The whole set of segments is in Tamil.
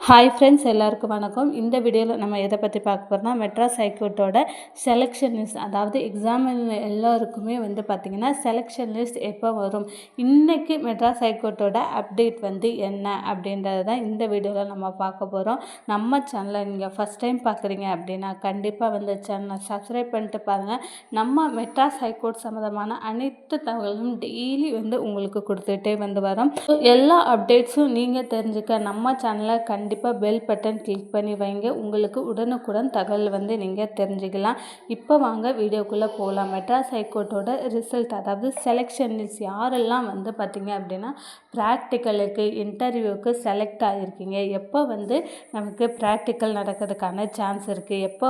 ஹாய் ஃப்ரெண்ட்ஸ், எல்லாருக்கும் வணக்கம். இந்த வீடியோவில் நம்ம எதை பற்றி பார்க்க போகிறோம்னா, மெட்ராஸ் ஹைகோர்ட்டோட செலெக்ஷன் லிஸ்ட், அதாவது எக்ஸாமில் எல்லாருக்குமே பார்த்திங்கன்னா செலெக்ஷன் லிஸ்ட் எப்போ வரும், இன்றைக்கி மெட்ராஸ் ஹைகோர்ட்டோட அப்டேட் என்ன அப்படின்றது தான் இந்த வீடியோவில் நம்ம பார்க்க போகிறோம். நம்ம சேனலை நீங்கள் ஃபஸ்ட் டைம் பார்க்குறீங்க அப்படின்னா கண்டிப்பாக சேனலை சப்ஸ்கிரைப் பண்ணிட்டு பாருங்கள். நம்ம மெட்ராஸ் ஹைகோர்ட் சம்மந்தமான அனைத்து தகவலும் டெய்லி உங்களுக்கு கொடுத்துட்டே வரோம். எல்லா அப்டேட்ஸும் நீங்கள் தெரிஞ்சுக்க நம்ம சேனலை கண்டிப்பாக பெல் பட்டன் கிளிக் பண்ணி வைங்க. உங்களுக்கு உடனுக்குடன் தகவல் நீங்கள் தெரிஞ்சுக்கலாம். இப்போ வாங்க வீடியோக்குள்ளே போகலாம். மெட்ராஸ் ஹைகோர்ட்டோட ரிசல்ட், அதாவது செலெக்ஷன் லிஸ்ட், யாரெல்லாம் பார்த்திங்க அப்படின்னா ப்ராக்டிக்கலுக்கு இன்டர்வியூவுக்கு செலக்ட் ஆகியிருக்கீங்க, எப்போ நமக்கு ப்ராக்டிக்கல் நடக்கிறதுக்கான சான்ஸ் இருக்குது, எப்போ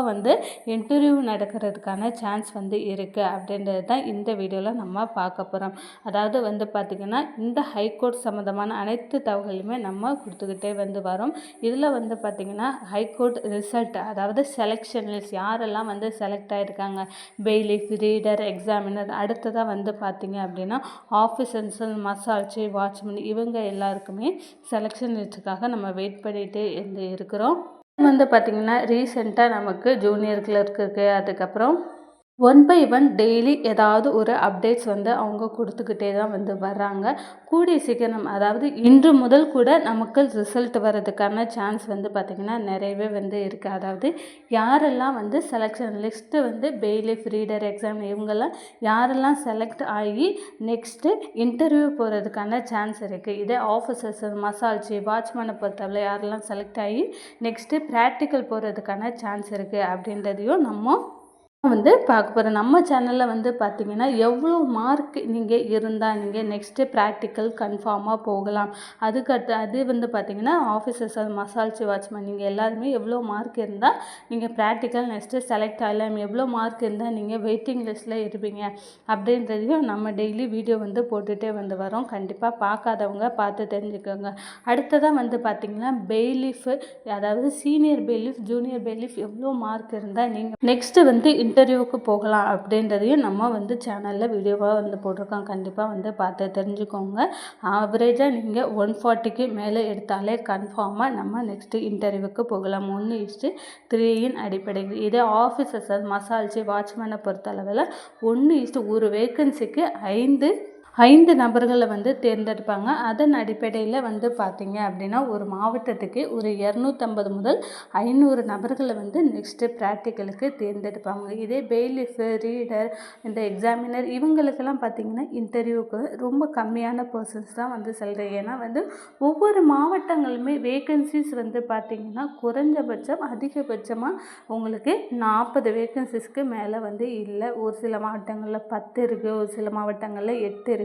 இன்டர்வியூ நடக்கிறதுக்கான சான்ஸ் இருக்குது அப்படின்றது தான் இந்த வீடியோவில் நம்ம பார்க்க போகிறோம். அதாவது பார்த்திங்கன்னா இந்த ஹைகோர்ட் சம்மந்தமான அனைத்து தகவலுமே நம்ம கொடுத்துக்கிட்டே வரோம். இதில் பார்த்திங்கன்னா ஹைகோர்ட் ரிசல்ட், அதாவது செலெக்ஷன் லிஸ்ட், யாரெல்லாம் செலக்ட் ஆகிருக்காங்க, பெயிலிஃப், ரீடர், எக்ஸாமினர், அடுத்ததாக பார்த்திங்க அப்படின்னா ஆஃபீஸர்ஸ், மசால்ச்சி, வாட்ச்மேன், இவங்க எல்லாருக்குமே செலெக்ஷன் லிஸ்ட்டுக்காக நம்ம வெயிட் பண்ணிகிட்டே இருக்கிறோம். பார்த்திங்கன்னா ரீசெண்டாக நமக்கு ஜூனியர் கிளர்க்கு, அதுக்கப்புறம் 1 by 1 டெய்லி ஏதாவது ஒரு அப்டேட்ஸ் அவங்க கொடுத்துக்கிட்டே தான் வர்றாங்க. கூடிய சீக்கிரம், அதாவது இன்று முதல் கூட நமக்கு ரிசல்ட் வர்றதுக்கான சான்ஸ் பார்த்திங்கன்னா நிறையவே இருக்குது. அதாவது யாரெல்லாம் செலெக்ஷன் லிஸ்ட்டு பெயிலிஃப், ரீடர், எக்ஸாம், இவங்கெல்லாம் யாரெல்லாம் செலக்ட் ஆகி நெக்ஸ்ட்டு இன்டர்வியூ போகிறதுக்கான சான்ஸ் இருக்குது. இதே ஆஃபீஸர்ஸ், மசால்ச்சி, வாட்ச்மேனை பொறுத்தவரை யாரெல்லாம் செலக்ட் ஆகி நெக்ஸ்ட்டு ப்ராக்டிக்கல் போகிறதுக்கான சான்ஸ் இருக்குது அப்படின்றதையும் நம்ம பார்க்க போகிறோம். நம்ம சேனலில் பார்த்திங்கன்னா எவ்வளோ மார்க் நீங்கள் இருந்தால் நீங்கள் நெக்ஸ்ட்டு ப்ராக்டிக்கல் கன்ஃபார்மாக போகலாம். அது பார்த்திங்கன்னா ஆஃபீஸர்ஸ், மசால்ச்சி, வாட்ச்மேன், நீங்கள் எல்லாருமே எவ்வளோ மார்க் இருந்தால் நீங்கள் ப்ராக்டிக்கல் நெக்ஸ்ட்டு செலக்ட் ஆகலாம், எவ்வளோ மார்க் இருந்தால் நீங்கள் வெயிட்டிங் லிஸ்ட்டில் இருப்பீங்க அப்படின்றதையும் நம்ம டெய்லி வீடியோ போட்டுகிட்டே வரோம். கண்டிப்பாக பார்க்காதவங்க பார்த்து தெரிஞ்சுக்கோங்க. அடுத்ததாக பார்த்திங்கன்னா பெயிலிஃப், அதாவது சீனியர் பெயிலிஃப், ஜூனியர் பெயிலிஃப் எவ்வளோ மார்க் இருந்தால் நீங்கள் நெக்ஸ்ட்டு இன்டர்வியூவுக்கு போகலாம் அப்படின்றதையும் நம்ம சேனலில் வீடியோவாக போட்டிருக்கோம். கண்டிப்பாக பார்த்து தெரிஞ்சுக்கோங்க. ஆவரேஜாக நீங்கள் 140க்கு மேலே எடுத்தாலே கன்ஃபார்மாக நம்ம நெக்ஸ்ட்டு இன்டர்வியூவுக்கு போகலாம். 1:3 அடிப்படையில். இதே ஆஃபீஸர்ஸ், மசால்ச்சி, வாட்ச்மேனை பொறுத்தளவில் 1:1 வேக்கன்சிக்கு 5 நபர்களை தேர்ந்தெடுப்பாங்க. அதன் அடிப்படையில் பார்த்திங்க அப்படின்னா ஒரு மாவட்டத்துக்கு ஒரு 250 முதல் 500 நபர்களை நெக்ஸ்ட்டு ப்ராக்டிக்கலுக்கு தேர்ந்தெடுப்பாங்க. இதே பெயிலிஃப், ரீடர், இந்த எக்ஸாமினர், இவங்களுக்கெல்லாம் பார்த்திங்கன்னா இன்டர்வியூவுக்கு ரொம்ப கம்மியான பர்சன்ஸ் தான் செல்கிறேன். ஏன்னா ஒவ்வொரு மாவட்டங்களுமே வேக்கன்சிஸ் பார்த்திங்கன்னா குறைஞ்சபட்சம் அதிகபட்சமாக உங்களுக்கு 40 வேக்கன்சிஸ்க்கு மேலே இல்லை. ஒரு சில மாவட்டங்களில் 10 இருக்குது, ஒரு சில மாவட்டங்களில் 8 இருக்குது.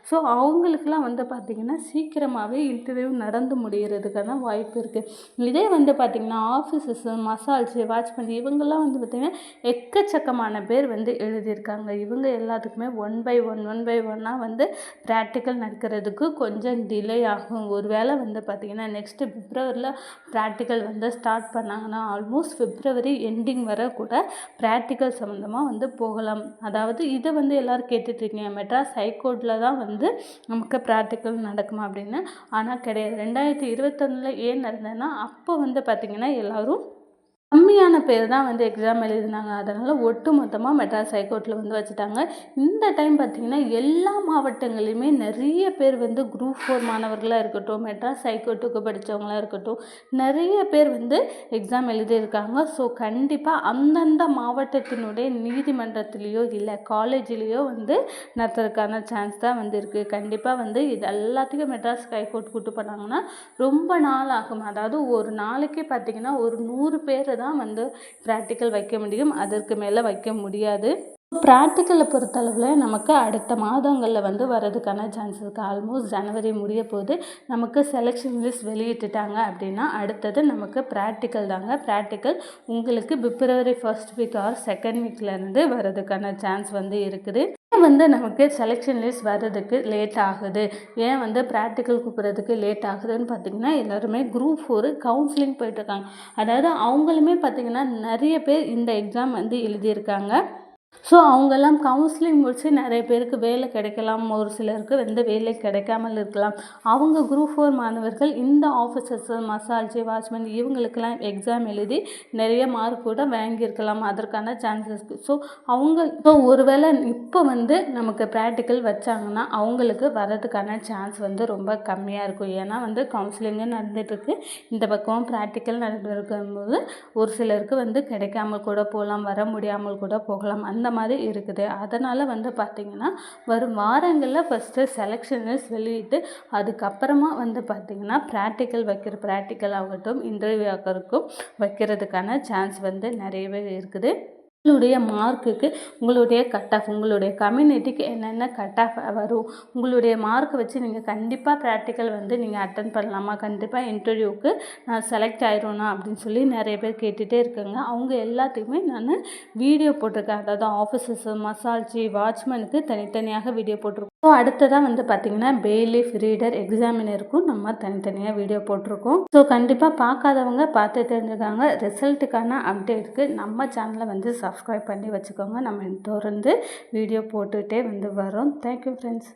ஸோ அவங்களுக்கெல்லாம் பார்த்திங்கன்னா சீக்கிரமாகவே இன்டர்வியூ நடந்து முடிகிறதுக்கான வாய்ப்பு இருக்குது. இதே பார்த்திங்கன்னா ஆஃபீஸர்ஸ், மசால்ச்சி, வாட்ச்மேன், இவங்கெல்லாம் பார்த்திங்கன்னா எக்கச்சக்கமான பேர் எழுதியிருக்காங்க. இவங்க எல்லாத்துக்குமே 1 by 1 ப்ராக்டிக்கல் நடக்கிறதுக்கு கொஞ்சம் டிலே ஆகும். ஒரு வேளை பார்த்திங்கன்னா நெக்ஸ்ட்டு பிப்ரவரியில் ப்ராக்டிக்கல் ஸ்டார்ட் பண்ணாங்கன்னா ஆல்மோஸ்ட் பிப்ரவரி எண்டிங் வரை கூட ப்ராக்டிக்கல் சம்மந்தமாக போகலாம். அதாவது இதை எல்லோரும் கேட்டுட்ருக்கீங்க, மெட்ராஸ் ஹைகோர்ட்டில் தான் நமக்கு ப்ராக்டிக்கல் நடக்குமா அப்படின்னு. ஆனால் கிடையாது. 2021 ஏன் நடந்ததுன்னா அப்போ பார்த்திங்கன்னா எல்லோரும் கம்மியான பேர் தான் எக்ஸாம் எழுதினாங்க. அதனால் ஒட்டு மொத்தமாக மெட்ராஸ் ஹைகோர்ட்டில் வச்சுட்டாங்க. இந்த டைம் பார்த்திங்கன்னா எல்லா மாவட்டங்களையுமே நிறைய பேர் குரூப் 4 மாணவர்களாக இருக்கட்டும், மெட்ராஸ் ஹைகோர்ட்டுக்கு படித்தவங்களாக இருக்கட்டும், நிறைய பேர் எக்ஸாம் எழுதியிருக்காங்க. ஸோ கண்டிப்பாக அந்தந்த மாவட்டத்தினுடைய நீதிமன்றத்திலேயோ இல்லை காலேஜ்லேயோ நடத்துறதுக்கான சான்ஸ் தான் இருக்குது. கண்டிப்பாக இது எல்லாத்துக்கும் மெட்ராஸ் ஹைகோர்ட் கூட்டு பண்ணாங்கன்னா ரொம்ப நாள் ஆகும். அதாவது ஒரு நாளைக்கு பார்த்திங்கன்னா ஒரு 100 பேர் தான் ப்ராக்டிக்கல் வைக்க முடியும், அதற்கு மேலே வைக்க முடியாது. ப்ராக்டிக்கலை பொறுத்தளவில் நமக்கு அடுத்த மாதங்களில் வர்றதுக்கான சான்ஸ் இருக்குது. ஆல்மோஸ்ட் ஜனவரி முடிய போது நமக்கு செலெக்ஷன் லிஸ்ட் வெளியிட்டுட்டாங்க அப்படின்னா அடுத்தது நமக்கு ப்ராக்டிக்கல் தாங்க. ப்ராக்டிக்கல் உங்களுக்கு பிப்ரவரி 1st வீக் ஆர் 2nd வீக்லேருந்து வர்றதுக்கான சான்ஸ் இருக்குது. நமக்கு செலெக்ஷன் லிஸ்ட் வர்றதுக்கு லேட் ஆகுது, ஏன் ப்ராக்டிக்கல் கூப்பிட்றதுக்கு லேட் ஆகுதுன்னு பார்த்திங்கன்னா எல்லாருமே குரூப் 4 கவுன்சிலிங் போயிட்டுருக்காங்க. அதாவது அவங்களுமே பார்த்திங்கன்னா நிறைய பேர் இந்த எக்ஸாம் எழுதியிருக்காங்க. ஸோ அவங்கெல்லாம் கவுன்சிலிங் முடித்து நிறைய பேருக்கு வேலை கிடைக்கலாம், ஒரு சிலருக்கு வந்து வேலை கிடைக்காமல் இருக்கலாம். அவங்க குரூப் 4 மாணவர்கள் இந்த ஆஃபீஸர்ஸ், மசால்ஜி, வாட்ச்மேன் இவங்களுக்கெல்லாம் எக்ஸாம் எழுதி நிறைய மார்க் கூட வாங்கியிருக்கலாம். அதற்கான சான்சஸ் இருக்குது. ஸோ ஒருவேளை இப்போ வந்து நமக்கு ப்ராக்டிக்கல் வச்சாங்கன்னா அவங்களுக்கு வர்றதுக்கான சான்ஸ் வந்து ரொம்ப கம்மியாக இருக்கும். ஏன்னா வந்து கவுன்சிலிங்கும் நடந்துகிட்ருக்கு, இந்த பக்கம் ப்ராக்டிக்கல் நடந்துருக்கும்போது ஒரு சிலருக்கு வந்து கிடைக்காம கூட போகலாம், வர முடியாமல் கூட போகலாம். அந்த மாதிரி இருக்குது. அதனால் வந்து பார்த்திங்கன்னா வரும் வாரங்களில் ஃபஸ்ட்டு செலெக்ஷன் லிஸ்ட் வெளியிட்டு அதுக்கப்புறமா வந்து பார்த்திங்கன்னா ப்ராக்டிக்கல் ஆகட்டும், இன்டர்வியூ ஆகிறதுக்கும் வைக்கிறதுக்கான சான்ஸ் வந்து நிறையவே இருக்குது. உங்களுடைய மார்க்குக்கு உங்களுடைய கட் ஆஃப், உங்களுடைய கம்யூனிட்டிக்கு என்னென்ன கட் ஆஃப் வரும், உங்களுடைய மார்க்கை வச்சு நீங்கள் கண்டிப்பாக ப்ராக்டிக்கல் வந்து நீங்கள் அட்டன் பண்ணலாமா, கண்டிப்பாக இன்டர்வியூவுக்கு நான் செலக்ட் ஆயிடுவேனா அப்படின்னு சொல்லி நிறைய பேர் கேட்டுகிட்டே இருக்காங்க. அவங்க எல்லாத்துக்குமே நான் வீடியோ போட்டிருக்கேன். அதாவது ஆஃபீஸர்ஸு, மசால்ஜி, வாட்ச்மேனுக்கு தனித்தனியாக வீடியோ போட்டிருக்கோம். ஸோ அடுத்ததாக வந்து பார்த்திங்கன்னா பெயிலிஃப், ரீடர், எக்ஸாமினருக்கும் நம்ம தனித்தனியாக வீடியோ போட்டிருக்கோம். ஸோ கண்டிப்பாக பார்க்காதவங்க பார்த்து தெரிஞ்சுக்காங்க. ரிசல்ட்டுக்கான அப்டேட்டுக்கு நம்ம சேனலை வந்து சப்ஸ்கிரைப் பண்ணி வச்சுக்கோங்க. நம்ம தொடர்ந்து வீடியோ போட்டுகிட்டே வந்து வரோம். Thank you friends.